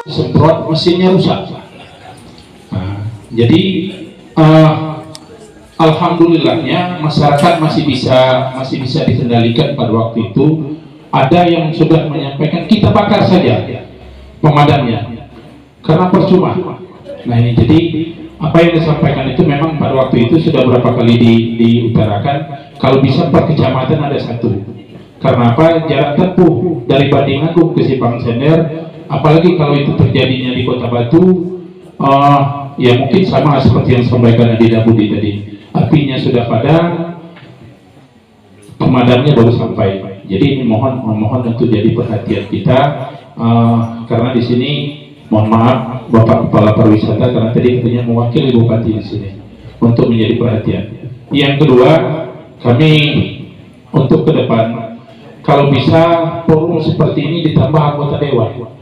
semprot mesinnya rusak. Nah, jadi alhamdulillahnya masyarakat masih bisa dikendalikan pada waktu itu. Ada yang sudah menyampaikan kita bakar saja pemadamnya karena percuma. Nah ini jadi apa yang disampaikan itu memang pada waktu itu sudah berapa kali diutarakan, kalau bisa per kecamatan ada satu. Karena apa? Jarak tempuh dari Bandingagung ke Simpang Sender, apalagi kalau itu terjadinya di Kota Batu, ya mungkin sama seperti yang disampaikan Adida Budi tadi, apinya sudah padam, pemadamnya baru sampai. Jadi ini mohon untuk jadi perhatian kita, karena di sini mohon maaf Bapak Kepala Pariwisata, karena tadi katanya mewakili Bupati di sini untuk menjadi perhatian. Yang kedua, kami untuk ke depan kalau bisa forum seperti ini ditambah anggota dewan,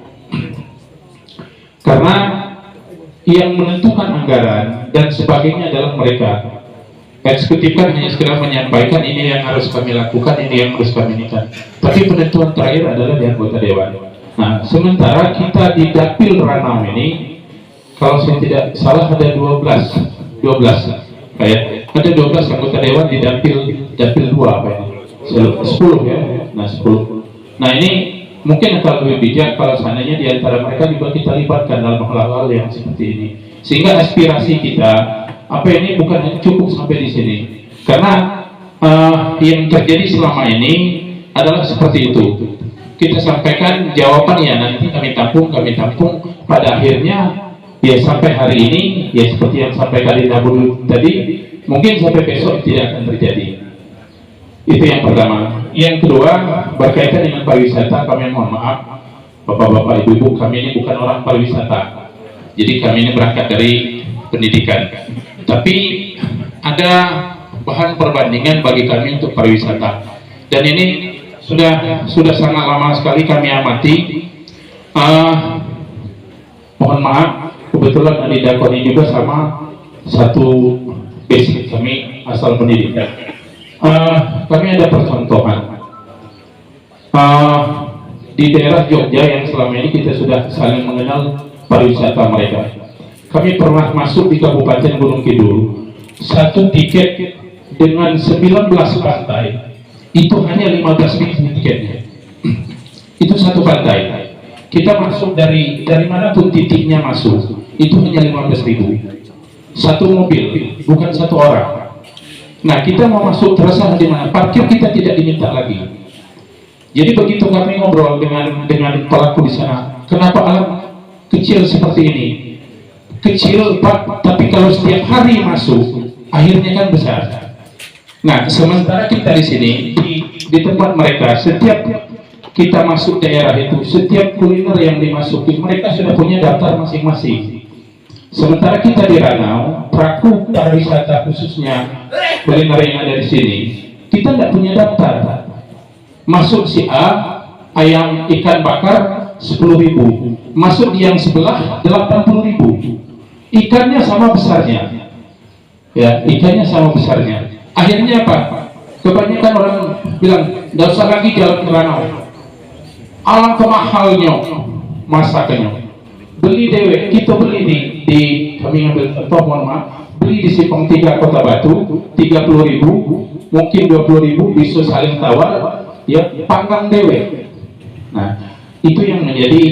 karena yang menentukan anggaran dan sebagainya adalah mereka. Eksekutif kan hanya sekedar menyampaikan ini yang harus kami lakukan, ini yang harus kami lakukan. Tapi penentuan terakhir adalah di anggota dewan. Nah, sementara kita di Dapil Ranau ini, kalau saya tidak salah ada 12 kayak ada 12 anggota dewan di Dapil 2 apa ini? 10 ya. Nah, 10. Nah, ini mungkin akan lebih bijak kalau seandainya di antara mereka juga kita libatkan dalam hal-hal yang seperti ini. Sehingga aspirasi kita apa ini bukan hanya cukup sampai di sini, karena yang terjadi selama ini adalah seperti itu. Kita sampaikan jawaban ya nanti kami tampung, pada akhirnya ya sampai hari ini ya seperti yang sampaikan di Nabu tadi, mungkin sampai besok tidak akan terjadi. Itu yang pertama. Yang kedua, berkaitan dengan pariwisata, kami mohon maaf Bapak-bapak, Ibu-ibu, kami ini bukan orang pariwisata. Jadi kami ini berangkat dari pendidikan. Tapi ada bahan perbandingan bagi kami untuk pariwisata, dan ini sudah sangat lama sekali kami amati. Mohon maaf, kebetulan Adida Koni juga sama satu basic kami asal pendidikan. Kami ada percontohan di daerah Jogja yang selama ini kita sudah saling mengenal pariwisata mereka. Kami pernah masuk di Kabupaten Gunung Kidul, satu tiket dengan 19 pantai itu hanya 15.000 tiketnya. Itu satu pantai. Kita masuk dari manapun titiknya masuk, itu hanya 15.000. Satu mobil, bukan satu orang. Nah, kita mau masuk terasa di mana? Parkir kita tidak diminta lagi. Jadi begitu kami ngobrol dengan pelaku di sana, kenapa alam kecil seperti ini? Kecil Pak, tapi kalau setiap hari masuk, akhirnya kan besar. Nah, sementara kita di sini di tempat mereka, setiap kita masuk daerah itu, setiap kuliner yang dimasuki, mereka sudah punya daftar masing-masing. Sementara kita di Ranau, pelaku pariwisata khususnya kuliner yang ada di sini, kita tidak punya daftar. Masuk si A, ayam ikan bakar 10.000, masuk di yang sebelah 80.000. Ikannya sama besarnya, ya ikannya sama besarnya. Akhirnya apa? Kebanyakan orang bilang, tidak usah lagi jalan ke Ranau. Alangkah mahalnya masakannya. Beli dewe, kita beli di kami ngambil mohon maaf, beli di Simpang 3 Kota Batu 30.000, mungkin 20.000, bisa saling tawar, ya panggang dewe. Nah, itu yang menjadi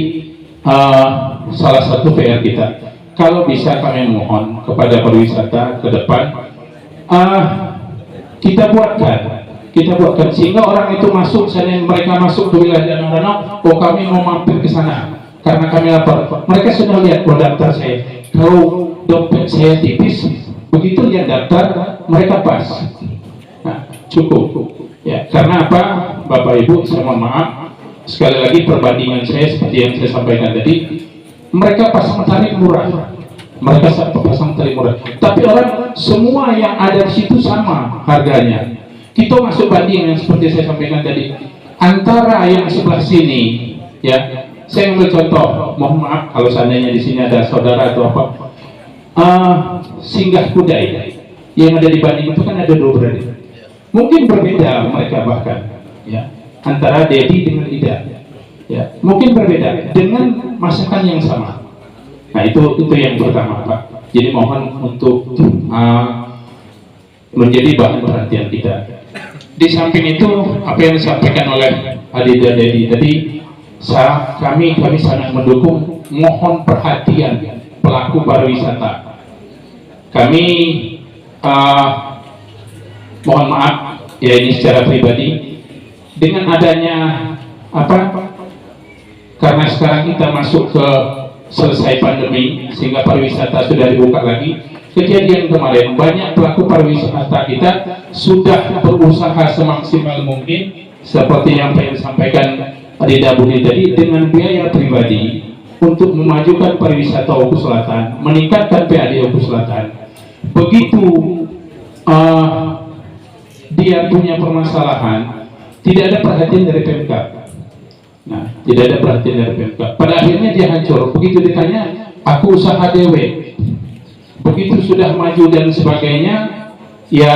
salah satu PR kita. Kalau bisa kami mohon kepada pariwisata ke depan, kita buatkan sehingga orang itu masuk, seandainya mereka masuk ke wilayah Danau, oh kami mau mampir ke sana karena kami lapar. Mereka sudah lihat daftar saya, kalau dompet saya tipis, begitu lihat daftar mereka pas. Nah, cukup ya, karena apa Bapak Ibu, saya mohon maaf sekali lagi, perbandingan saya seperti yang saya sampaikan tadi, mereka pasang tarif murah, tapi orang semua yang ada di situ sama harganya. Kita masuk banding yang seperti saya sampaikan tadi, antara yang sebelah sini, ya saya ambil contoh, mohon maaf kalau seandainya di sini ada saudara atau apa, Singgah Kudai yang ada di Bandung itu kan ada 2 berarti, mungkin berbeda mereka bahkan, ya antara Dedi dengan Ida. ya mungkin berbeda dengan masakan yang sama. Nah itu yang pertama Pak. Jadi mohon untuk menjadi bahan perhatian kita. Di samping itu apa yang disampaikan oleh Adi dan Dedi tadi, kami sangat mendukung, mohon perhatian pelaku pariwisata. Kami mohon maaf ya ini secara pribadi dengan adanya karena sekarang kita masuk ke selesai pandemi sehingga pariwisata sudah dibuka lagi. Kejadian kemarin banyak pelaku pariwisata kita sudah berusaha semaksimal mungkin seperti yang disampaikan Adida Budi tadi, dengan biaya pribadi untuk memajukan pariwisata Oku Selatan, meningkatkan PAD Oku Selatan. Begitu dia punya permasalahan, tidak ada perhatian dari Pemkab. Nah, tidak ada perhatian dari Pemkab. Pada akhirnya dia hancur. Begitu ditanya, aku usaha dewe. Begitu sudah maju dan sebagainya, ya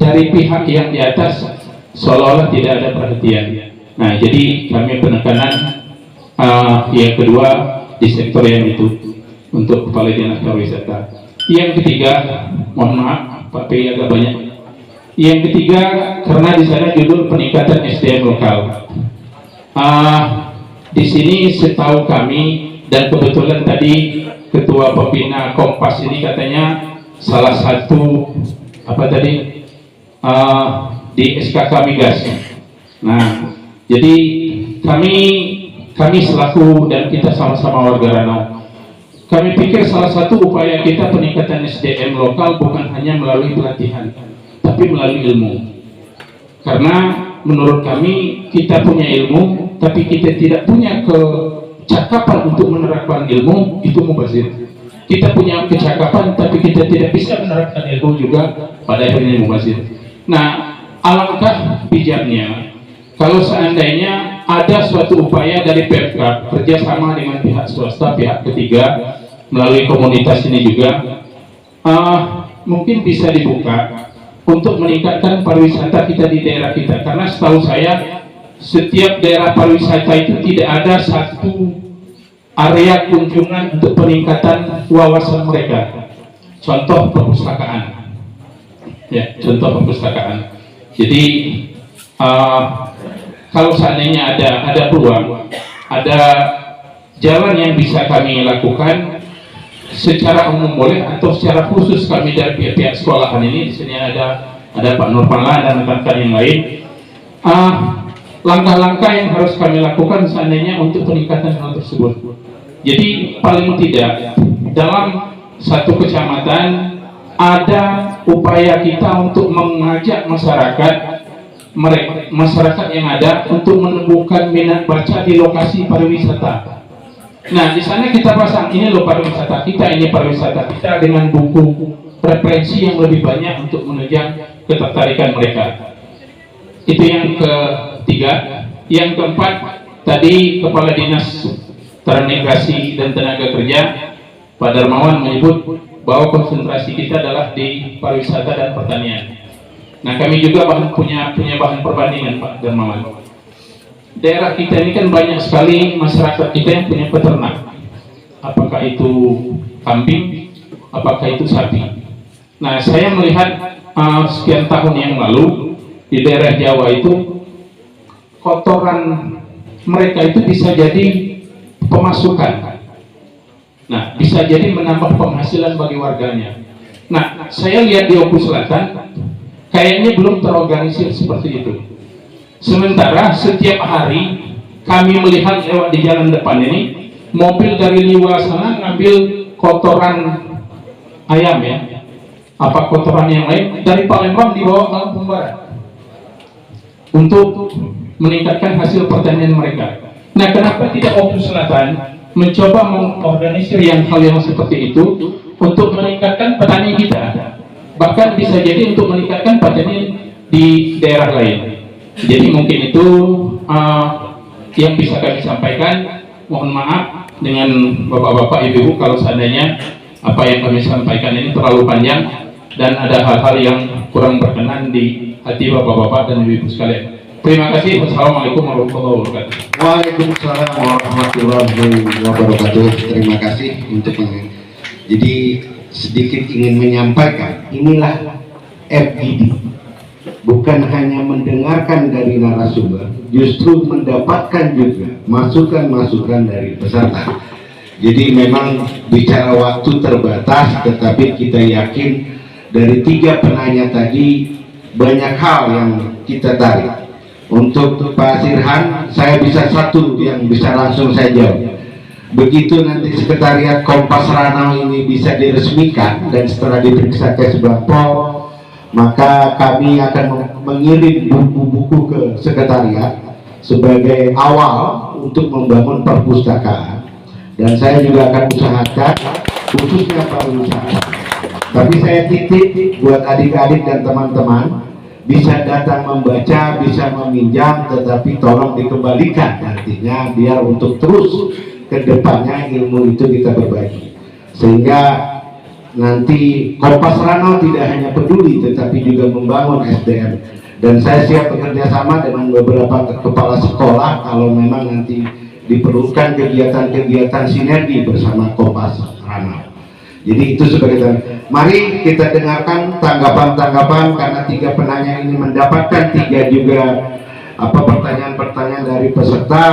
dari pihak yang di atas seolah-olah tidak ada perhatian. Nah, jadi kami penekanan yang kedua di sektor yang itu untuk kepala dinas pariwisata. Yang ketiga, mohon maaf Pak P agak banyak. Yang ketiga, karena di sana judul peningkatan SDM lokal. Di sini setahu kami dan kebetulan tadi Ketua Pembina Kompas ini katanya salah satu di SKK Migas. Nah, jadi kami selaku dan kita sama-sama warga Ranau, kami pikir salah satu upaya kita peningkatan SDM lokal bukan hanya melalui pelatihan, tapi melalui ilmu. Karena menurut kami kita punya ilmu, tapi kita tidak punya kecakapan untuk menerapkan ilmu, itu mubazir. Kita punya kecakapan tapi kita tidak bisa menerapkan ilmu juga, pada akhirnya mubazir. Nah, alangkah bijaknya kalau seandainya ada suatu upaya dari Pemkab kerjasama dengan pihak swasta, pihak ketiga melalui komunitas ini juga mungkin bisa dibuka untuk meningkatkan pariwisata kita di daerah kita. Karena setahu saya setiap daerah pariwisata itu tidak ada satu area kunjungan untuk peningkatan wawasan mereka. Contoh perpustakaan, ya contoh perpustakaan. Jadi kalau seandainya ada peluang, ada jalan yang bisa kami lakukan secara umum boleh, atau secara khusus kami dari pihak sekolahan ini. Di sini ada Pak Nurpala dan rekan-rekan yang lain. Langkah-langkah yang harus kami lakukan seandainya untuk peningkatan hal tersebut. Jadi paling tidak dalam satu kecamatan ada upaya kita untuk mengajak masyarakat yang ada untuk menumbuhkan minat baca di lokasi pariwisata. Nah, di sana kita pasang ini loh pariwisata kita, ini pariwisata kita, dengan buku referensi yang lebih banyak untuk menunjang ketertarikan mereka. Itu yang ketiga. Yang keempat, tadi Kepala Dinas Transmigrasi dan Tenaga Kerja Pak Darmawan menyebut bahwa konsentrasi kita adalah di pariwisata dan pertanian. Nah, kami juga punya bahan perbandingan Pak Darmawan. Daerah kita ini kan banyak sekali masyarakat kita yang punya peternak. Apakah itu kambing, apakah itu sapi. Nah, saya melihat sekian tahun yang lalu di daerah Jawa itu kotoran mereka itu bisa jadi pemasukan. Nah, bisa jadi menambah penghasilan bagi warganya. Nah, saya lihat di Oku Selatan kayaknya belum terorganisir seperti itu. Sementara setiap hari kami melihat lewat di jalan depan ini, mobil dari Liwa sana ngambil kotoran ayam ya, apa kotoran yang lain dari Palembang dibawa ke Lampung Barat untuk meningkatkan hasil pertanian mereka. Nah, kenapa tidak Oku Selatan mencoba mengorganisir hal yang seperti itu untuk meningkatkan petani kita, bahkan bisa jadi untuk meningkatkan petani di daerah lain. Jadi mungkin itu yang bisa kami sampaikan. Mohon maaf dengan bapak-bapak, ibu-ibu kalau seandainya apa yang kami sampaikan ini terlalu panjang dan ada hal-hal yang kurang berkenan di hati bapak-bapak dan ibu-ibu sekalian. Terima kasih. Wassalamualaikum warahmatullahi wabarakatuh. Waalaikumsalam warahmatullahi wabarakatuh. Terima kasih untuk jadi sedikit ingin menyampaikan, inilah FGD, bukan hanya mendengarkan dari narasumber, justru mendapatkan juga masukan-masukan dari peserta. Jadi memang bicara waktu terbatas, tetapi kita yakin dari 3 penanya tadi banyak hal yang kita tarik. Untuk Pak Sirhan, saya bisa satu yang bisa langsung saya jawab. Begitu nanti sekretariat Kompas Ranau ini bisa diresmikan dan setelah diperiksa ke Sebangpol, maka kami akan mengirim buku-buku ke sekretariat sebagai awal untuk membangun perpustakaan. Dan saya juga akan usahakan khususnya pariwisata. Tapi saya titip buat adik-adik dan teman-teman, bisa datang membaca, bisa meminjam, tetapi tolong dikembalikan nantinya biar untuk terus ke depannya ilmu itu kita berbagi. Sehingga nanti Kompas Ranau tidak hanya peduli tetapi juga membangun SDM. Dan saya siap bekerja sama dengan beberapa kepala sekolah kalau memang nanti diperlukan kegiatan-kegiatan sinergi bersama Kompas Ranau. Jadi itu sebagai mari kita dengarkan tanggapan-tanggapan karena 3 penanya ini mendapatkan 3 juga pertanyaan-pertanyaan dari peserta.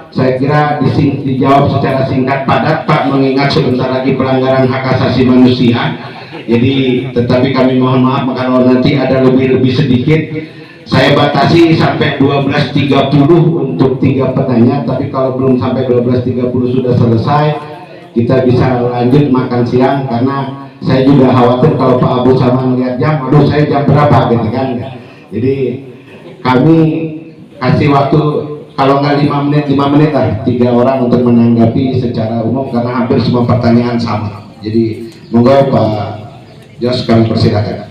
Saya kira dijawab secara singkat padat Pak, mengingat sebentar lagi pelanggaran hak asasi manusia. Jadi tetapi kami mohon maaf kalau nanti ada lebih sedikit. Saya batasi sampai 12.30 untuk 3 penanya, tapi kalau belum sampai 12.30 sudah selesai, kita bisa lanjut makan siang karena saya juga khawatir kalau Pak Abu sama melihat jam, aduh saya jam berapa gitu kan. Jadi kami kasih waktu kalau nggak 5 menit lah 3 orang untuk menanggapi secara umum karena hampir semua pertanyaan sama. Jadi monggo Pak Jos kami persilakan.